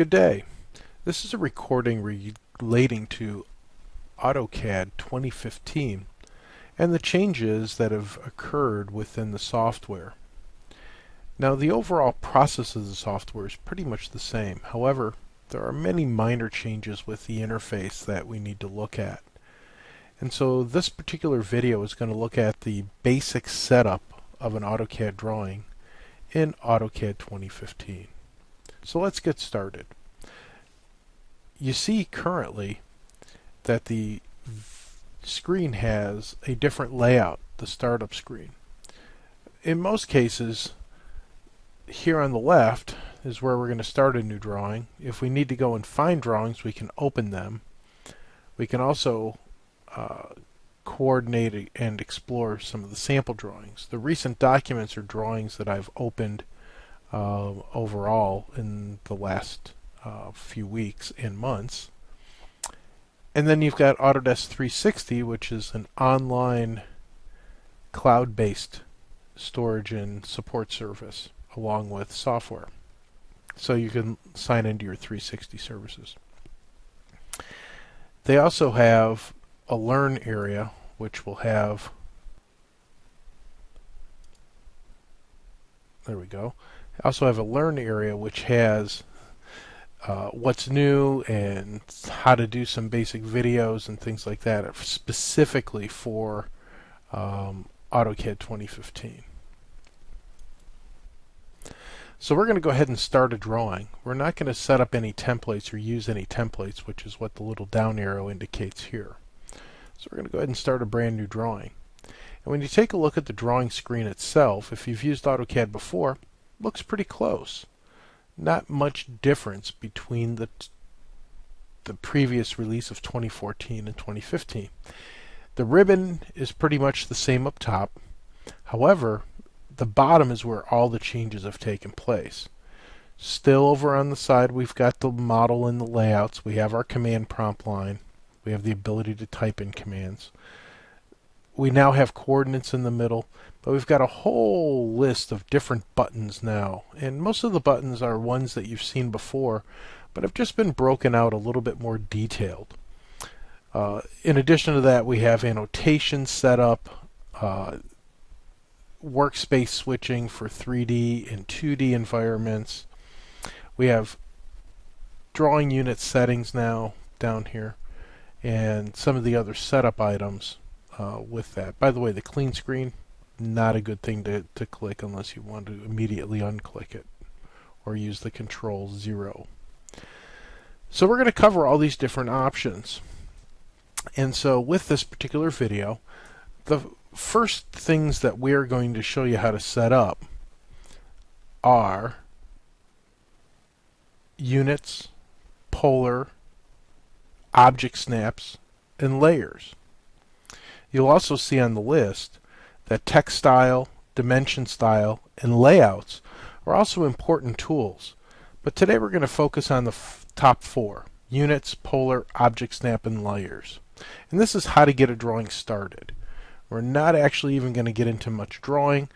Good day. This is a recording relating to AutoCAD 2015 and the changes that have occurred within the software. Now, the overall process of the software is pretty much the same. However, there are many minor changes with the interface that we need to look at. And so this particular video is going to look at the basic setup of an AutoCAD drawing in AutoCAD 2015. So let's get started. You see currently that the screen has a different layout, the startup screen. In most cases, here on the left is where we're going to start a new drawing. If we need to go and find drawings, we can open them. We can also coordinate and explore some of the sample drawings. The recent documents are drawings that I've opened overall in the last few weeks and months. And then you've got Autodesk 360, which is an online cloud-based storage and support service along with software. So you can sign into your 360 services. They also have a Learn area, which will have, there we go. Also have a Learn area which has what's new and how to do some basic videos and things like that specifically for AutoCAD 2015. So we're going to go ahead and start a drawing. We're not going to set up any templates or use any templates, which is what the little down arrow indicates here. So we're going to go ahead and start a brand new drawing. And when you take a look at the drawing screen itself, if you've used AutoCAD before, looks pretty close. Not much difference between the previous release of 2014 and 2015. The ribbon is pretty much the same up top. However, the bottom is where all the changes have taken place. Still over on the side, we've got the model and the layouts. We have our command prompt line. We have the ability to type in commands. We now have coordinates in the middle, but we've got a whole list of different buttons now. And most of the buttons are ones that you've seen before, but have just been broken out a little bit more detailed. In addition to that, we have annotations set up, workspace switching for 3D and 2D environments. We have drawing unit settings now down here, and some of the other setup items with that. By the way, the clean screen, not a good thing to click unless you want to immediately unclick it or use the Control 0. So we're going to cover all these different options. And so with this particular video, the first things that we're going to show you how to set up are units, polar, object snaps, and layers. You'll also see on the list that text style, dimension style, and layouts are also important tools. But today we're going to focus on the top four: units, polar, object snap, and layers. And this is how to get a drawing started. We're not actually even going to get into much drawing.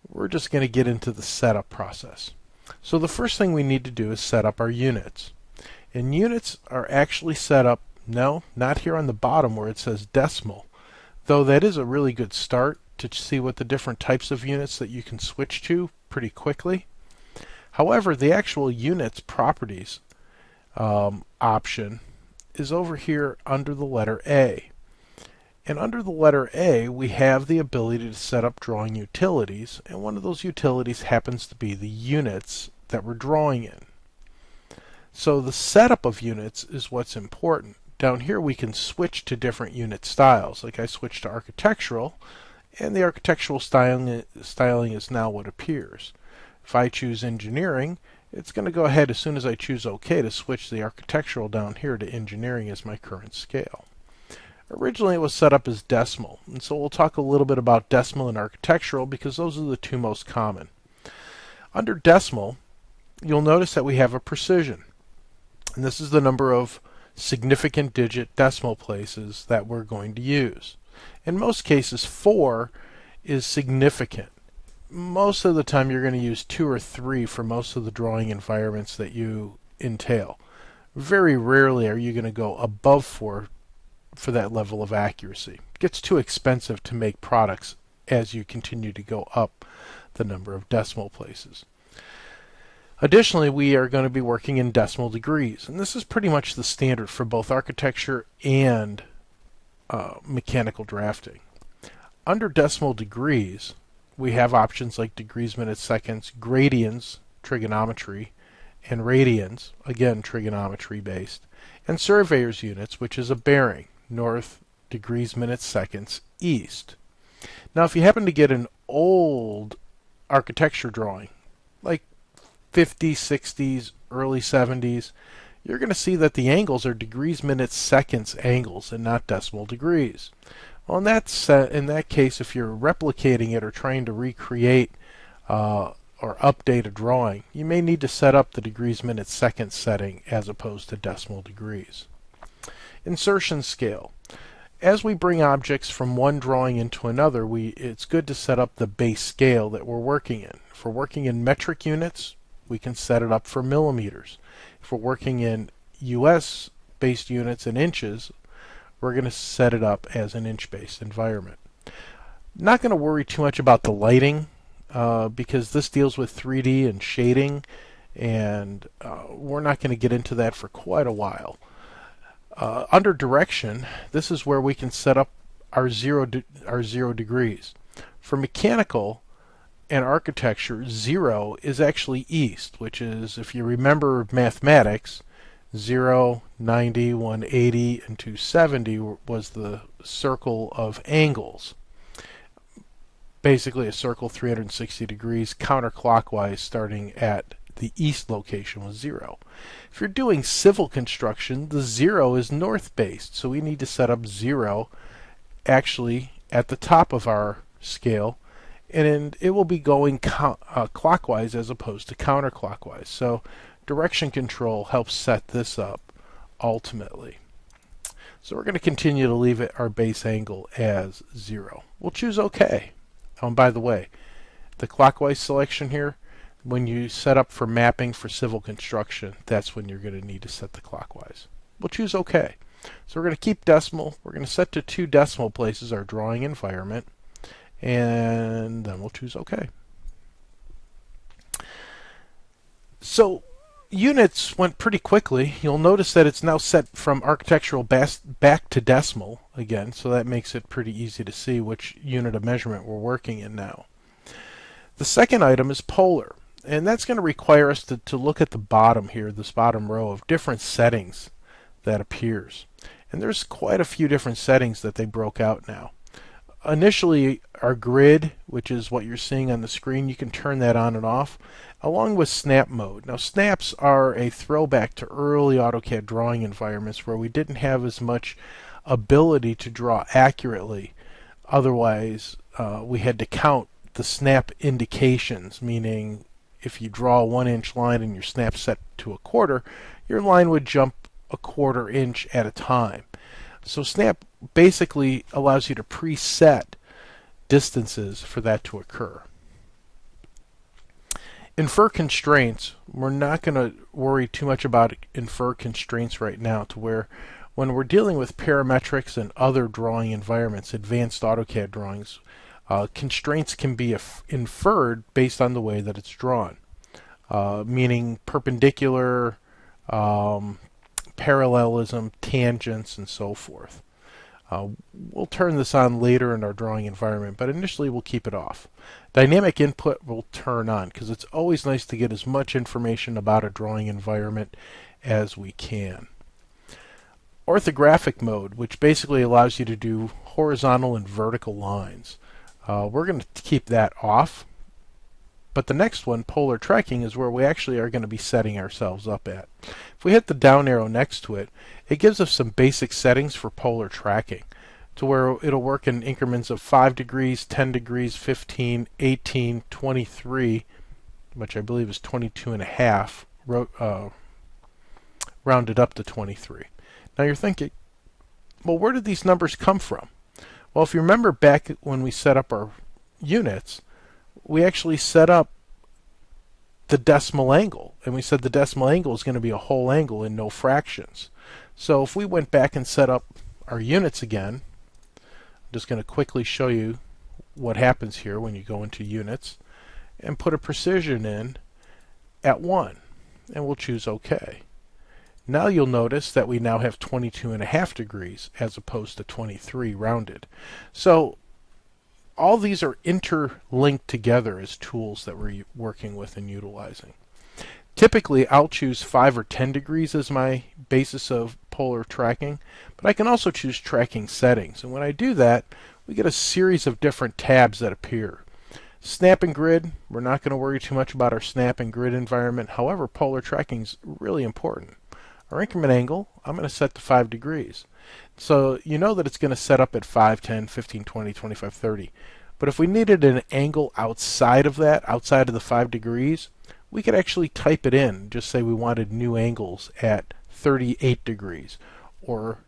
We're just going to get into the setup process. So the first thing we need to do is set up our units. And units are actually set up, no, not here on the bottom where it says decimal, though that is a really good start to see what the different types of units that you can switch to pretty quickly. However, the actual units properties option is over here under the letter A. And under the letter A, we have the ability to set up drawing utilities, and one of those utilities happens to be the units that we're drawing in. So the setup of units is what's important. Down here we can switch to different unit styles. Like I switched to architectural, and the architectural styling is now what appears. If I choose engineering, it's going to go ahead as soon as I choose OK to switch the architectural down here to engineering as my current scale. Originally it was set up as decimal, and so we'll talk a little bit about decimal and architectural because those are the two most common. Under decimal, you'll notice that we have a precision, and this is the number of significant digit decimal places that we're going to use. In most cases, 4 is significant. Most of the time you're going to use 2 or 3 for most of the drawing environments that you entail. Very rarely are you going to go above 4 for that level of accuracy. It gets too expensive to make products as you continue to go up the number of decimal places. Additionally, we are going to be working in decimal degrees, and this is pretty much the standard for both architecture and mechanical drafting. Under decimal degrees, we have options like degrees, minutes, seconds, gradients, trigonometry, and radians, again trigonometry based, and surveyor's units, which is a bearing, north, degrees, minutes, seconds, east. Now if you happen to get an old architecture drawing, like 50s, 60s, early 70s, you're going to see that the angles are degrees, minutes, seconds angles and not decimal degrees. Well, in that case, if you're replicating it or trying to recreate or update a drawing, you may need to set up the degrees, minutes, seconds setting as opposed to decimal degrees. Insertion scale. As we bring objects from one drawing into another, it's good to set up the base scale that we're working in. If we're working in metric units, we can set it up for millimeters. If we're working in US based units and inches, we're going to set it up as an inch-based environment. Not going to worry too much about the lighting because this deals with 3D and shading, and we're not going to get into that for quite a while. Under direction, this is where we can set up our zero degrees. For mechanical and architecture, 0 is actually east, which is, if you remember mathematics, 0, 90, 180, and 270 was the circle of angles. Basically a circle 360 degrees counterclockwise starting at the east location was 0. If you're doing civil construction, the 0 is north based, so we need to set up 0 actually at the top of our scale, and it will be going clockwise as opposed to counterclockwise. So direction control helps set this up ultimately. So we're going to continue to leave it our base angle as 0. We'll choose OK. Oh, and by the way, the clockwise selection here, when you set up for mapping for civil construction, that's when you're going to need to set the clockwise. We'll choose OK. So we're going to keep decimal. We're going to set to 2 decimal places our drawing environment, and then we'll choose OK. So units went pretty quickly. You'll notice that it's now set from architectural back to decimal again, so that makes it pretty easy to see which unit of measurement we're working in now. The second item is polar, and that's going to require us to look at the bottom here, this bottom row of different settings that appears. And there's quite a few different settings that they broke out now. Initially, our grid, which is what you're seeing on the screen, you can turn that on and off, along with snap mode. Now, snaps are a throwback to early AutoCAD drawing environments where we didn't have as much ability to draw accurately. Otherwise, we had to count the snap indications, meaning if you draw a 1-inch line and your snap set to a quarter, your line would jump a 1/4 inch at a time. So snap basically allows you to preset distances for that to occur. Infer constraints, we're not going to worry too much about infer constraints right now, to where when we're dealing with parametrics and other drawing environments, advanced AutoCAD drawings, constraints can be inferred based on the way that it's drawn, meaning perpendicular, parallelism, tangents, and so forth. We'll turn this on later in our drawing environment, but initially we'll keep it off. Dynamic input will turn on because it's always nice to get as much information about a drawing environment as we can. Orthographic mode, which basically allows you to do horizontal and vertical lines. We're going to keep that off. But the next one, polar tracking, is where we actually are going to be setting ourselves up at. If we hit the down arrow next to it, it gives us some basic settings for polar tracking, to where it'll work in increments of 5 degrees, 10 degrees, 15, 18, 23, which I believe is 22.5, rounded up to 23. Now you're thinking, well, where did these numbers come from? Well, if you remember back when we set up our units, we actually set up the decimal angle, and we said the decimal angle is going to be a whole angle and no fractions. So if we went back and set up our units again, I'm just going to quickly show you what happens here when you go into units and put a precision in at 1, and we'll choose OK. Now you'll notice that we now have 22.5 degrees as opposed to 23 rounded. So all these are interlinked together as tools that we're working with and utilizing. Typically, I'll choose 5 or 10 degrees as my basis of polar tracking, but I can also choose tracking settings. And when I do that, we get a series of different tabs that appear. Snap and grid, we're not going to worry too much about our snap and grid environment. However, polar tracking is really important. Our increment angle, I'm going to set to 5 degrees. So you know that it's going to set up at 5, 10, 15, 20, 25, 30. But if we needed an angle outside of that, outside of the 5 degrees, we could actually type it in. Just say we wanted new angles at 38 degrees or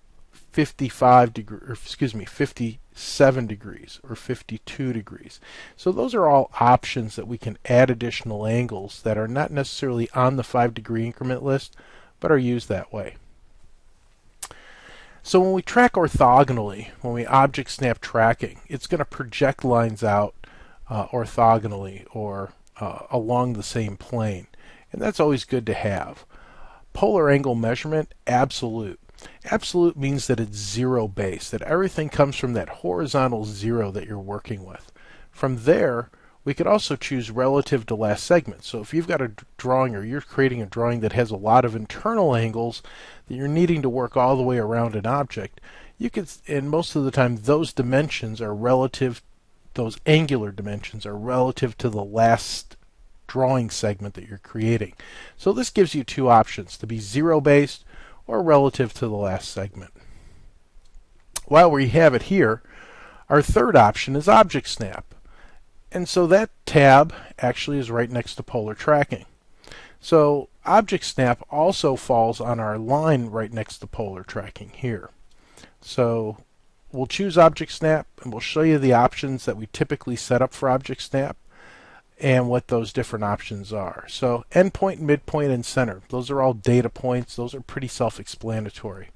55 degrees, or excuse me, 57 degrees or 52 degrees. So those are all options that we can add additional angles that are not necessarily on the 5-degree increment list, but are used that way. So when we track orthogonally, when we object snap tracking, it's going to project lines out orthogonally or along the same plane. And that's always good to have. Polar angle measurement, absolute. Absolute means that it's zero based, that everything comes from that horizontal zero that you're working with. From there, we could also choose relative to last segment. So if you've got a drawing or you're creating a drawing that has a lot of internal angles that you're needing to work all the way around an object, you could, and most of the time those dimensions are relative, those angular dimensions are relative to the last drawing segment that you're creating. So this gives you two options, to be zero based or relative to the last segment. While we have it here, our third option is object snap. And so that tab actually is right next to polar tracking. So object snap also falls on our line right next to polar tracking here. So we'll choose object snap and we'll show you the options that we typically set up for object snap and what those different options are. So endpoint, midpoint, and center. Those are all data points. Those are pretty self-explanatory.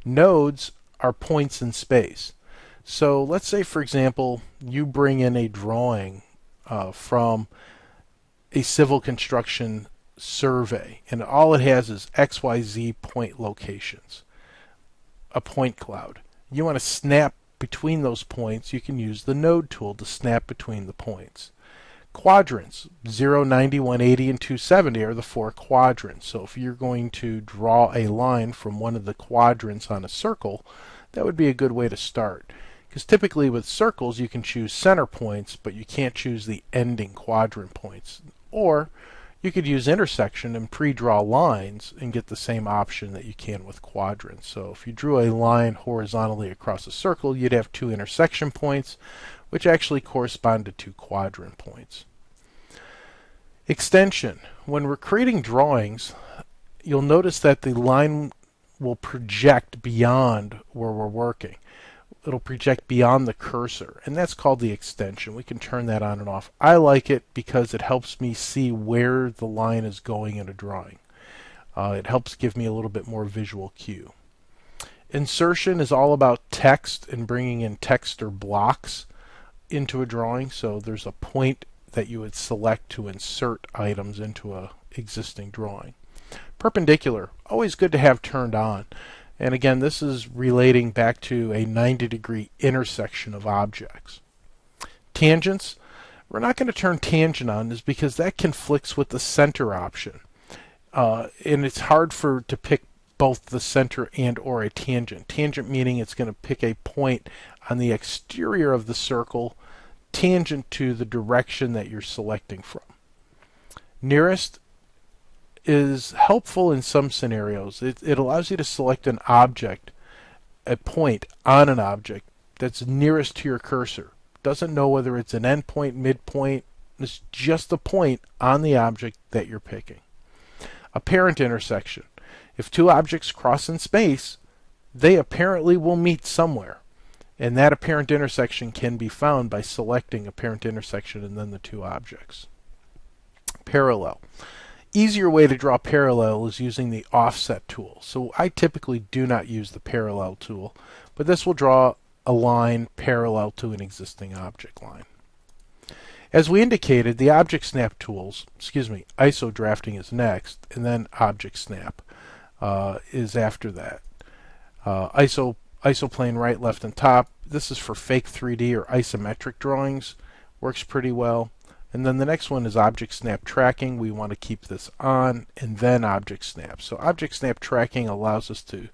Nodes are points in space. So let's say, for example, you bring in a drawing from a civil construction survey, and all it has is XYZ point locations, a point cloud. You want to snap between those points, you can use the node tool to snap between the points. Quadrants, 0, 90, 180, and 270 are the 4 quadrants. So if you're going to draw a line from one of the quadrants on a circle, that would be a good way to start. Because typically with circles you can choose center points, but you can't choose the ending quadrant points. Or you could use intersection and pre-draw lines and get the same option that you can with quadrants. So if you drew a line horizontally across a circle, you'd have 2 intersection points, which actually correspond to 2 quadrant points. Extension. When we're creating drawings, you'll notice that the line will project beyond where we're working. It'll project beyond the cursor, and that's called the extension. We can turn that on and off. I like it because it helps me see where the line is going in a drawing. It helps give me a little bit more visual cue. Insertion is all about text and bringing in text or blocks into a drawing. So there's a point that you would select to insert items into a existing drawing. Perpendicular, always good to have turned on. And again, this is relating back to a 90-degree intersection of objects. Tangents, we're not going to turn tangent on is because that conflicts with the center option. And it's hard to pick both the center and or a tangent. Tangent meaning it's going to pick a point on the exterior of the circle tangent to the direction that you're selecting from. Nearest is helpful in some scenarios. It allows you to select an object, a point on an object that's nearest to your cursor. Doesn't know whether it's an endpoint, midpoint. It's just a point on the object that you're picking. Apparent intersection. If two objects cross in space, they apparently will meet somewhere. And that apparent intersection can be found by selecting apparent intersection and then the two objects. Parallel. Easier way to draw parallel is using the offset tool. So I typically do not use the parallel tool, but this will draw a line parallel to an existing object line. As we indicated, the object snap tools, ISO drafting is next, and then object snap is after that. Isoplane right, left, and top. This is for fake 3D or isometric drawings. Works pretty well. And then the next one is object snap tracking. We want to keep this on, and then object snap. So object snap tracking allows us to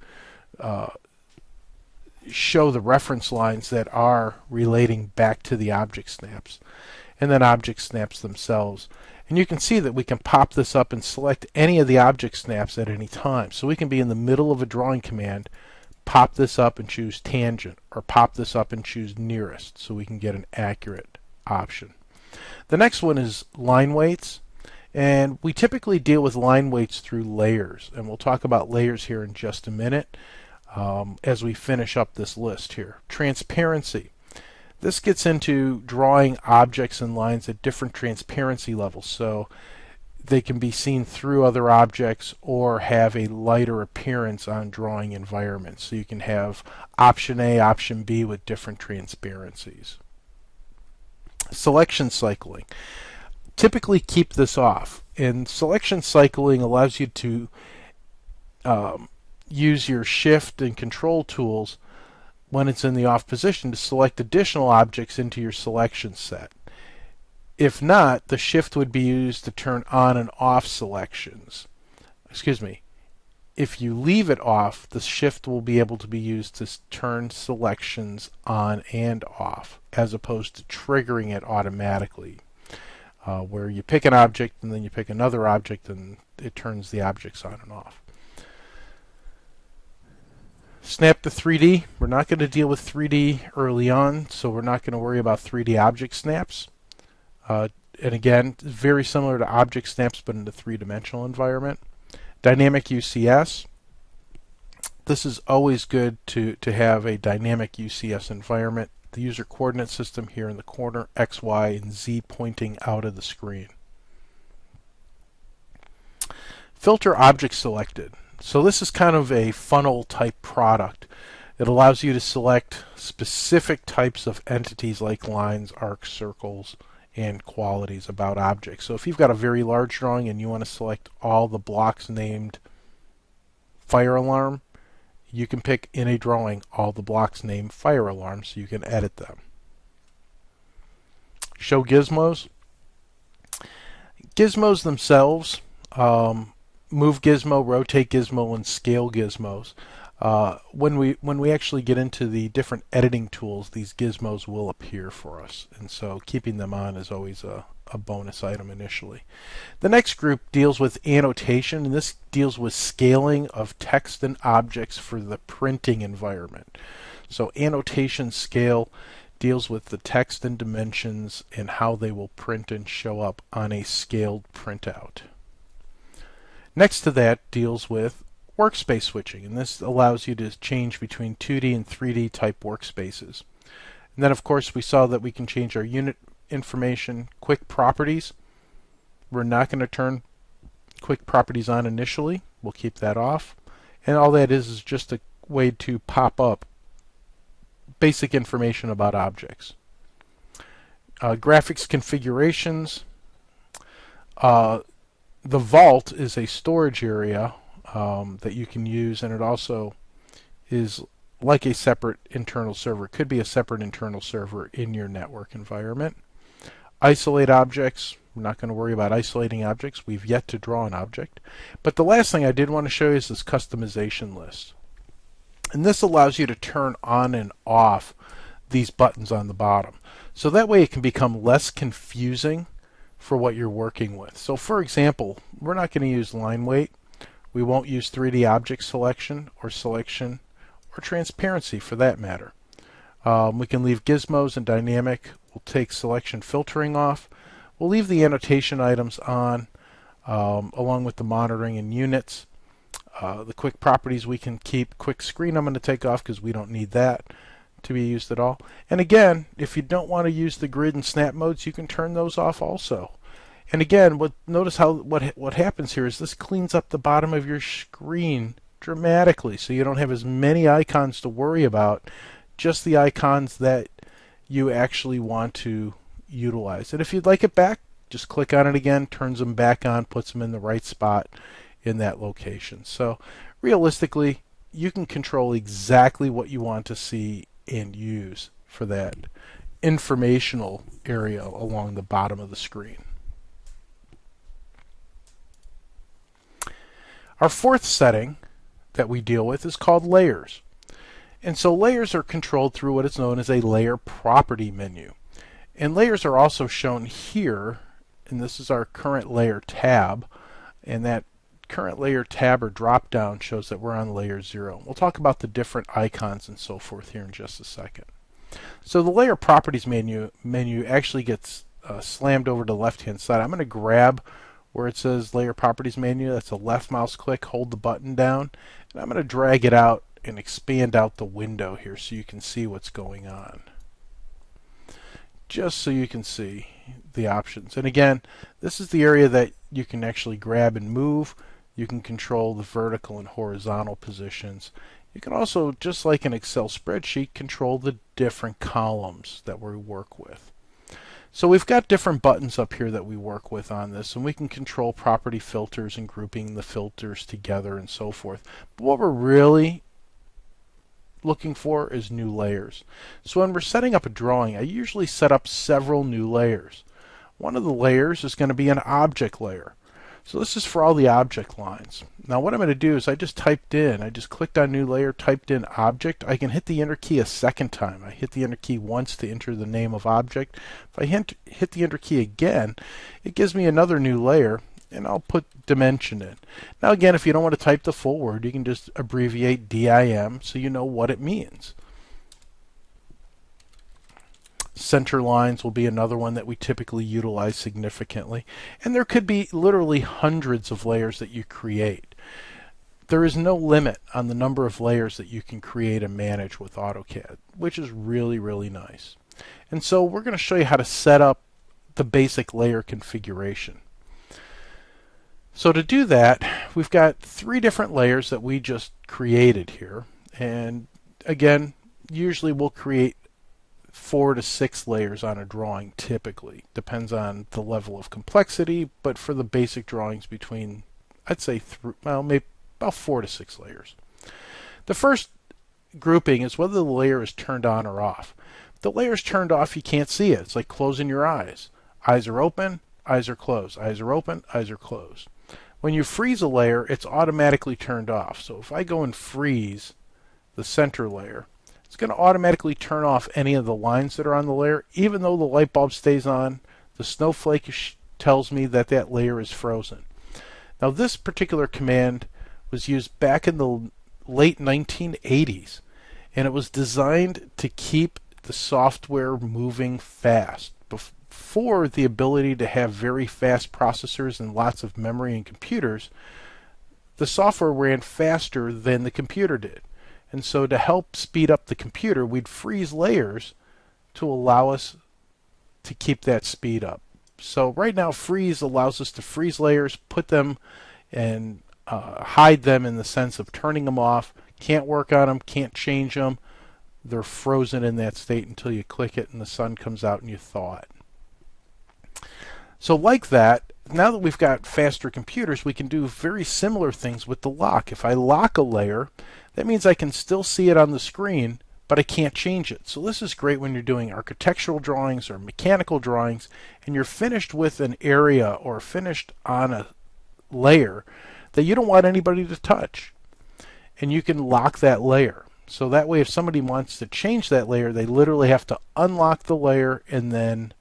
show the reference lines that are relating back to the object snaps, and then object snaps themselves. And you can see that we can pop this up and select any of the object snaps at any time. So we can be in the middle of a drawing command, pop this up and choose tangent, or pop this up and choose nearest, so we can get an accurate option. The next one is line weights, and we typically deal with line weights through layers, and we'll talk about layers here in just a minute as we finish up this list here. Transparency. This gets into drawing objects and lines at different transparency levels, so they can be seen through other objects or have a lighter appearance on drawing environments. So you can have option A, option B with different transparencies. Selection cycling. Typically keep this off, and selection cycling allows you to use your shift and control tools when it's in the off position to select additional objects into your selection set. If not, the shift would be used to turn on and off selections. If you leave it off, the shift will be able to be used to turn selections on and off, as opposed to triggering it automatically, where you pick an object and then you pick another object and it turns the objects on and off. Snap to 3D. We're not going to deal with 3D early on, so we're not going to worry about 3D object snaps. And again, very similar to object snaps, but in a three-dimensional environment. Dynamic UCS. This is always good to have a dynamic UCS environment. The user coordinate system here in the corner, X, Y, and Z pointing out of the screen. Filter object selected. So this is kind of a funnel type product. It allows you to select specific types of entities like lines, arcs, circles, and qualities about objects. So if you've got a very large drawing and you want to select all the blocks named fire alarm, you can pick in a drawing all the blocks named fire alarm so you can edit them. Show gizmos. Gizmos themselves, move gizmo, rotate gizmo, and scale gizmos. When we actually get into the different editing tools, these gizmos will appear for us, and so keeping them on is always a bonus item initially. The next group deals with annotation, and this deals with scaling of text and objects for the printing environment. So annotation scale deals with the text and dimensions and how they will print and show up on a scaled printout. Next to that deals with workspace switching, and this allows you to change between 2D and 3D type workspaces. And then of course we saw that we can change our unit information. Quick properties. We're not going to turn quick properties on initially. We'll keep that off. And all that is just a way to pop up basic information about objects. Graphics configurations. The vault is a storage area that you can use, and it also is like a separate internal server. It could be a separate internal server in your network environment. Isolate objects. We're not going to worry about isolating objects. We've yet to draw an object. But the last thing I did want to show you is this customization list. And this allows you to turn on and off these buttons on the bottom. So that way it can become less confusing for what you're working with. So for example, we're not going to use line weight. We won't use 3D object selection or transparency for that matter. We can leave gizmos and dynamic. We'll take selection filtering off. We'll leave the annotation items on along with the monitoring and units. The quick properties we can keep. Quick screen I'm going to take off because we don't need that to be used at all. And again, if you don't want to use the grid and snap modes, you can turn those off also. And again, notice how what happens here is this cleans up the bottom of your screen dramatically, so you don't have as many icons to worry about, just the icons that you actually want to utilize. And if you'd like it back, just click on it again, turns them back on, puts them in the right spot in that location. So realistically, you can control exactly what you want to see and use for that informational area along the bottom of the screen. Our fourth setting that we deal with is called layers. And so layers are controlled through what is known as a layer property menu. And layers are also shown here, and this is our current layer tab, and that current layer tab or drop down shows that we're on layer 0. We'll talk about the different icons and so forth here in just a second. So the layer properties menu actually gets slammed over to the left hand side. I'm going to grab where it says layer properties menu. That's a left mouse click, hold the button down, and I'm going to drag it out and expand out the window here so you can see what's going on. Just so you can see the options. And again, this is the area that you can actually grab and move. You can control the vertical and horizontal positions. You can also, just like an Excel spreadsheet, control the different columns that we work with. So we've got different buttons up here that we work with on this, and we can control property filters and grouping the filters together and so forth. But what we're really looking for is new layers. So when we're setting up a drawing, I usually set up several new layers. One of the layers is going to be an object layer. So this is for all the object lines. Now what I'm going to do is I just clicked on new layer, typed in object. I can hit the enter key a second time. I hit the enter key once to enter the name of object. If I hit the enter key again, it gives me another new layer, and I'll put dimension in. Now again, if you don't want to type the full word, you can just abbreviate DIM so you know what it means. Center lines will be another one that we typically utilize significantly. And there could be literally hundreds of layers that you create. There is no limit on the number of layers that you can create and manage with AutoCAD, which is really, really nice. And so we're going to show you how to set up the basic layer configuration. So to do that, we've got 3 different layers that we just created here. And again, usually we'll create 4 to 6 layers on a drawing typically. Depends on the level of complexity, but for the basic drawings between, I'd say, maybe about 4 to 6 layers. The first grouping is whether the layer is turned on or off. If the layer is turned off, you can't see it. It's like closing your eyes. Eyes are open, eyes are closed. Eyes are open, eyes are closed. When you freeze a layer, it's automatically turned off. So if I go and freeze the center layer, it's going to automatically turn off any of the lines that are on the layer. Even though the light bulb stays on, the snowflake tells me that that layer is frozen. Now this particular command was used back in the late 1980s, and it was designed to keep the software moving fast. Before the ability to have very fast processors and lots of memory in computers, the software ran faster than the computer did. And so to help speed up the computer, we'd freeze layers to allow us to keep that speed up. So right now, freeze allows us to freeze layers, put them and hide them in the sense of turning them off. Can't work on them, can't change them. They're frozen in that state until you click it and the sun comes out and you thaw it. So like that, now that we've got faster computers, we can do very similar things with the lock. If I lock a layer, that means I can still see it on the screen, but I can't change it. So this is great when you're doing architectural drawings or mechanical drawings, and you're finished with an area or finished on a layer that you don't want anybody to touch. And you can lock that layer. So that way if somebody wants to change that layer, they literally have to unlock the layer and then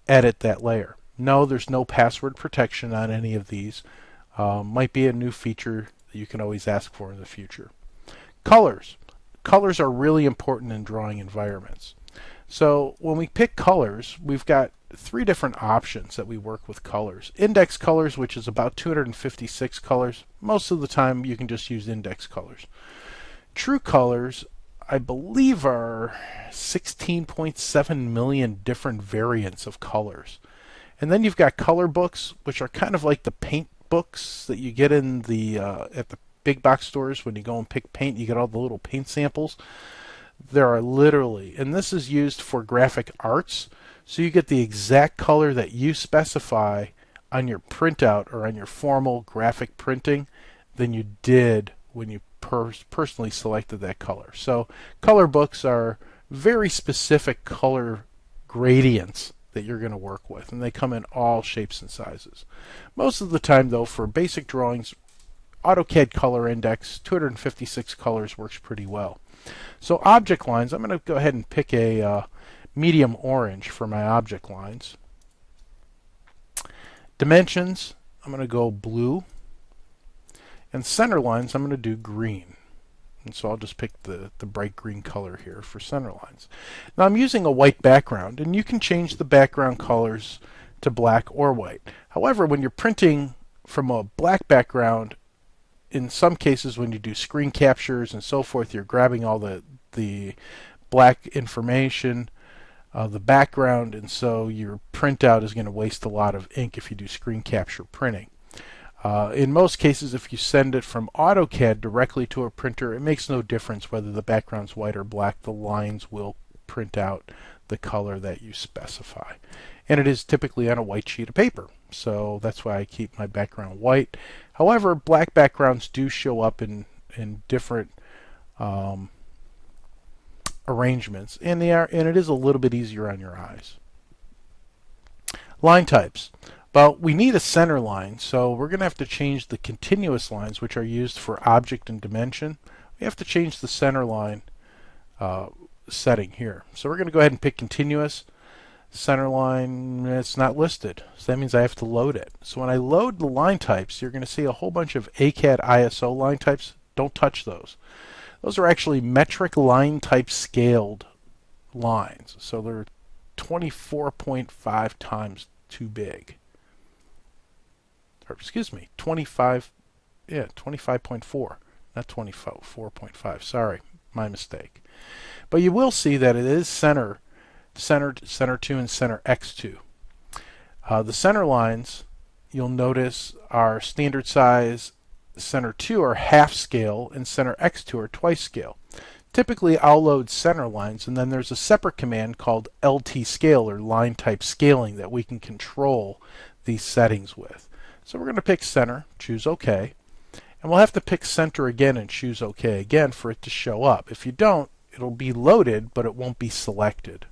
edit that layer. No, there's no password protection on any of these. Might be a new feature that you can always ask for in the future. Colors. Colors are really important in drawing environments. So when we pick colors, we've got 3 different options that we work with colors. Index colors, which is about 256 colors. Most of the time you can just use index colors. True colors, I believe, are 16.7 million different variants of colors. And then you've got color books, which are kind of like the paint books that you get in the at the big box stores. When you go and pick paint, you get all the little paint samples. There are literally, and this is used for graphic arts, so you get the exact color that you specify on your printout or on your formal graphic printing than you did when you personally selected that color. So color books are very specific color gradients that you're going to work with, and they come in all shapes and sizes. Most of the time, though, for basic drawings, AutoCAD Color Index 256 colors works pretty well. So object lines, I'm going to go ahead and pick a medium orange for my object lines. Dimensions, I'm going to go blue. And center lines, I'm going to do green. And so I'll just pick the bright green color here for center lines. Now I'm using a white background, and you can change the background colors to black or white. However, when you're printing from a black background, in some cases when you do screen captures and so forth, you're grabbing all the black information, the background, and so your printout is going to waste a lot of ink if you do screen capture printing. In most cases, if you send it from AutoCAD directly to a printer, it makes no difference whether the background's white or black. The lines will print out the color that you specify. And it is typically on a white sheet of paper, so that's why I keep my background white. However, black backgrounds do show up in different arrangements, and it is a little bit easier on your eyes. Line types. Well, we need a center line, so we're going to have to change the continuous lines, which are used for object and dimension. We have to change the center line setting here. So we're going to go ahead and pick continuous. Center line, it's not listed, so that means I have to load it. So when I load the line types, you're going to see a whole bunch of AutoCAD ISO line types. Don't touch those. Those are actually metric line type scaled lines, so they're 24.5 times too big. Or excuse me, 25.4, not 24.5. Sorry, my mistake. But you will see that it is center 2 and center X2. The center lines, you'll notice, are standard size. Center 2 are half scale, and center X2 are twice scale. Typically, I'll load center lines, and then there's a separate command called LT scale, or line type scaling, that we can control these settings with. So we're going to pick center, choose OK, and we'll have to pick center again and choose OK again for it to show up. If you don't, it'll be loaded, but it won't be selected.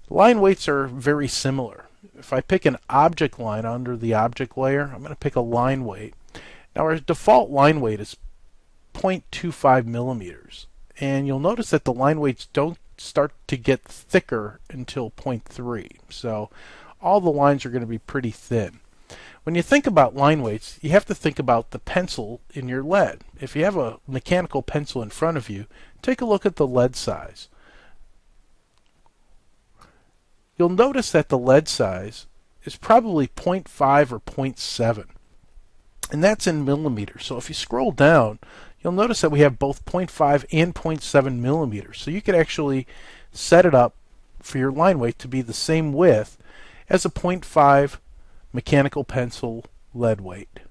Line weights are very similar. If I pick an object line under the object layer, I'm going to pick a line weight. Now our default line weight is 0.25 millimeters, and you'll notice that the line weights don't start to get thicker until 0.3. So all the lines are going to be pretty thin. When you think about line weights, you have to think about the pencil in your lead. If you have a mechanical pencil in front of you, take a look at the lead size. You'll notice that the lead size is probably 0.5 or 0.7, and that's in millimeters. So if you scroll down, you'll notice that we have both 0.5 and 0.7 millimeters. So you could actually set it up for your line weight to be the same width as a 0.5 mechanical pencil lead weight.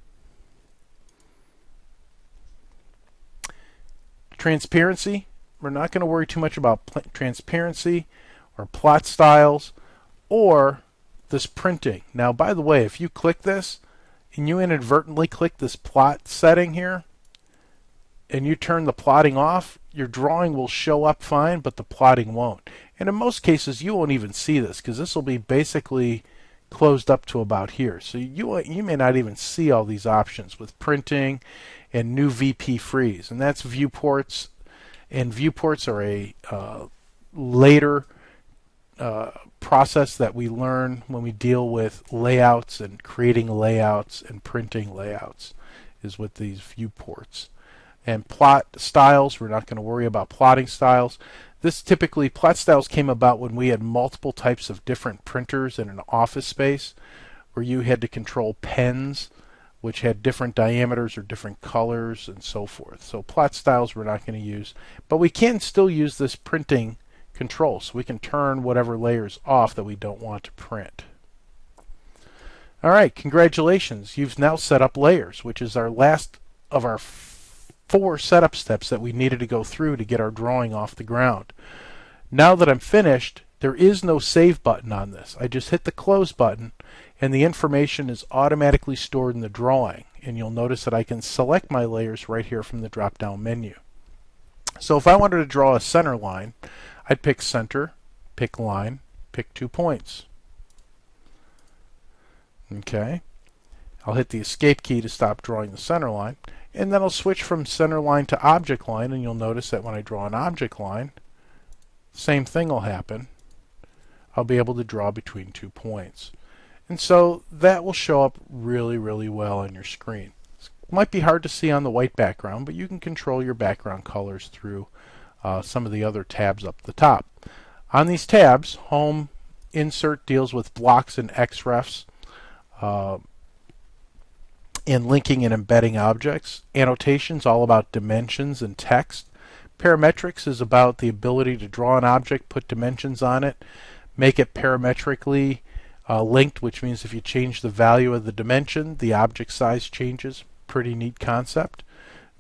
Transparency, we're not going to worry too much about transparency or plot styles or this printing. Now, by the way, if you click this and you inadvertently click this plot setting here and you turn the plotting off, your drawing will show up fine, but the plotting won't. And in most cases, you won't even see this because this will be basically closed up to about here. So you may not even see all these options with printing and new VP freeze. And that's viewports. And viewports are a later process that we learn when we deal with layouts and creating layouts and printing layouts, is with these viewports. And plot styles, we're not going to worry about plotting styles. This typically, plot styles came about when we had multiple types of different printers in an office space where you had to control pens which had different diameters or different colors and so forth. So plot styles we're not going to use, but we can still use this printing control, so we can turn whatever layers off that we don't want to print. Alright, congratulations. You've now set up layers, which is our last of our 4 setup steps that we needed to go through to get our drawing off the ground. Now that I'm finished, there is no save button on this. I just hit the close button and the information is automatically stored in the drawing. And you'll notice that I can select my layers right here from the drop down menu. So if I wanted to draw a center line, I'd pick center, pick line, pick 2 points. Okay, I'll hit the escape key to stop drawing the center line, and then I'll switch from center line to object line, and you'll notice that when I draw an object line, same thing will happen. I'll be able to draw between 2 points. And so that will show up really, really well on your screen. It might be hard to see on the white background, but you can control your background colors through some of the other tabs up the top. On these tabs, Home, Insert deals with blocks and XREFs, and linking and embedding objects. Annotations, all about dimensions and text. Parametrics is about the ability to draw an object, put dimensions on it, make it parametrically linked, which means if you change the value of the dimension, the object size changes. Pretty neat concept.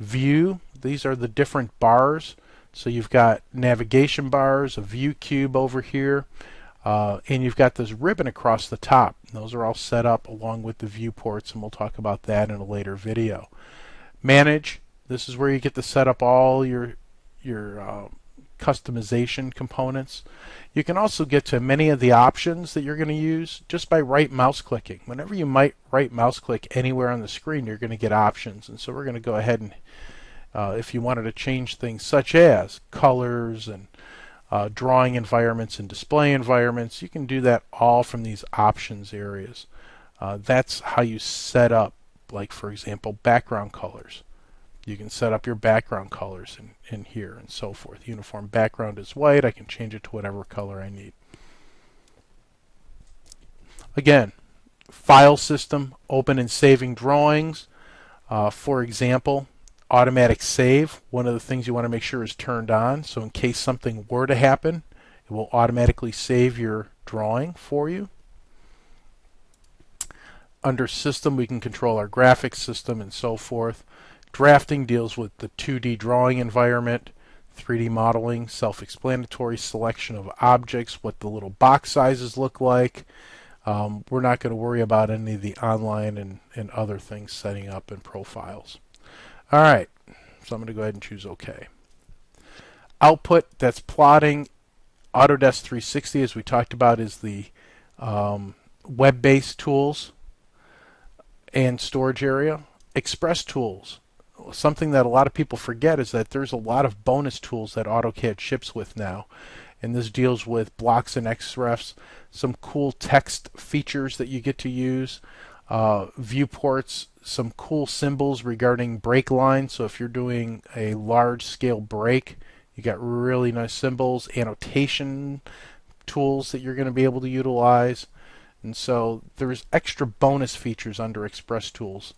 View, these are the different bars. So you've got navigation bars, a view cube over here, and you've got this ribbon across the top. Those are all set up along with the viewports, and we'll talk about that in a later video. Manage, this is where you get to set up all your customization components. You can also get to many of the options that you're going to use just by right mouse clicking. Whenever you might right mouse click anywhere on the screen, you're going to get options. And so we're going to go ahead and if you wanted to change things such as colors and drawing environments and display environments, you can do that all from these options areas. That's how you set up, like for example, background colors. You can set up your background colors in here and so forth. Uniform background is white. I can change it to whatever color I need. Again, file system, open and saving drawings. For example, automatic save. One of the things you want to make sure is turned on. So in case something were to happen, it will automatically save your drawing for you. Under system, we can control our graphics system and so forth. Drafting deals with the 2D drawing environment. 3D modeling, self-explanatory, selection of objects, what the little box sizes look like. We're not going to worry about any of the online and other things setting up and profiles. Alright, so I'm going to go ahead and choose OK. Output, that's plotting. Autodesk 360, as we talked about, is the web-based tools and storage area. Express tools. Something that a lot of people forget is that there's a lot of bonus tools that AutoCAD ships with now. And this deals with blocks and XREFs, some cool text features that you get to use, viewports, some cool symbols regarding break lines. So if you're doing a large scale break, you got really nice symbols, annotation tools that you're going to be able to utilize. And so there's extra bonus features under Express Tools.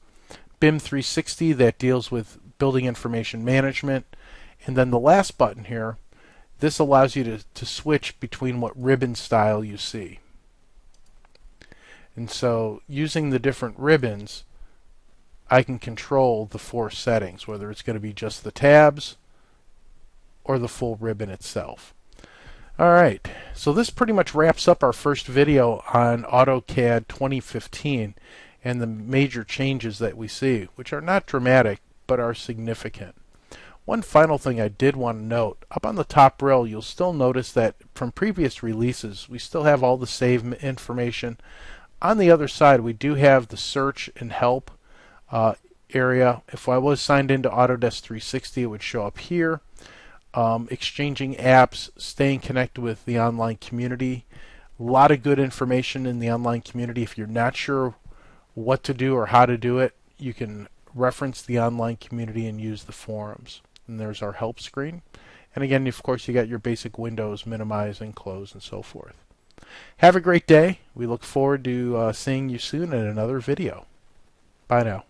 BIM 360, that deals with building information management. And then the last button here, this allows you to switch between what ribbon style you see. And so using the different ribbons, I can control the 4 settings, whether it's going to be just the tabs or the full ribbon itself. Alright, so this pretty much wraps up our first video on AutoCAD 2015 and the major changes that we see, which are not dramatic but are significant. One final thing I did want to note, up on the top rail you'll still notice that from previous releases we still have all the save information. On the other side we do have the search and help area. If I was signed into Autodesk 360 it would show up here. Exchanging apps, staying connected with the online community. A lot of good information in the online community. If you're not sure what to do or how to do it, you can reference the online community and use the forums. And there's our help screen. And again, of course, you got your basic windows, minimize and close and so forth. Have a great day. We look forward to seeing you soon in another video. Bye now.